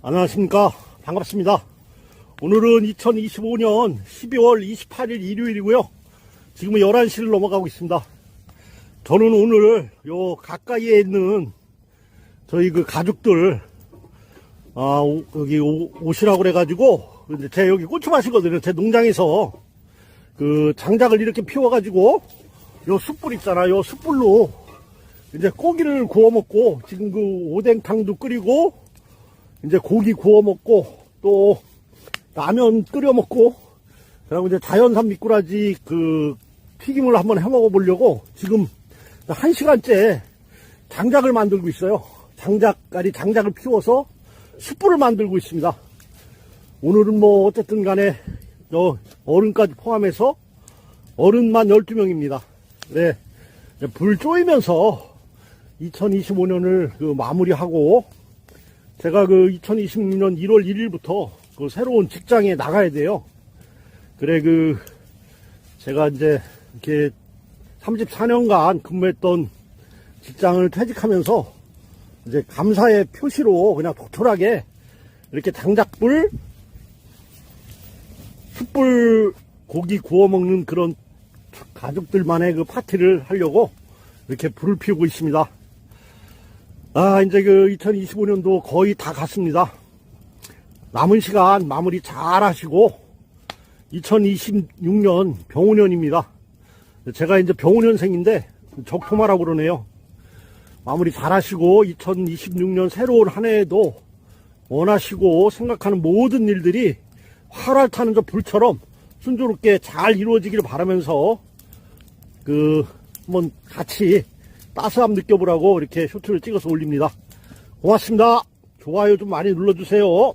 안녕하십니까. 반갑습니다. 오늘은 2025년 12월 28일 일요일이고요. 지금은 11시를 넘어가고 있습니다. 저는 오늘 요 가까이에 있는 저희 그 가족들 여기 오시라고 그래가지고 이제 제 여기 고추밭이거든요. 제 농장에서 그 장작을 이렇게 피워가지고 요 숯불 있잖아요. 요 숯불로 이제 고기를 구워 먹고 지금 그 오뎅탕도 끓이고 이제 고기 구워 먹고 또 라면 끓여 먹고 그리고 이제 자연산 미꾸라지 그 튀김을 한번 해 먹어 보려고 지금 1시간째 장작을 만들고 있어요. 장작을 피워서 숯불을 만들고 있습니다. 오늘은 뭐 어쨌든 간에 어른까지 포함해서 어른만 12명입니다. 네. 불 쪼이면서 2025년을 그 마무리하고 제가 그 2026년 1월 1일부터 그 새로운 직장에 나가야 돼요. 그래 제가 이제 이렇게 34년간 근무했던 직장을 퇴직하면서 이제 감사의 표시로 그냥 도톰하게 이렇게 장작불, 숯불 고기 구워 먹는 그런 가족들만의 그 파티를 하려고 이렇게 불을 피우고 있습니다. 이제 그 2025년도 거의 다 갔습니다. 남은 시간 마무리 잘 하시고 2026년 병오년입니다. 제가 이제 병오년생인데 적토마라고 그러네요. 마무리 잘 하시고 2026년 새로운 한 해에도 원하시고 생각하는 모든 일들이 활활 타는 저 불처럼 순조롭게 잘 이루어지기를 바라면서 한번 같이 따스함 느껴보라고 이렇게 쇼트를 찍어서 올립니다. 고맙습니다. 좋아요 좀 많이 눌러주세요.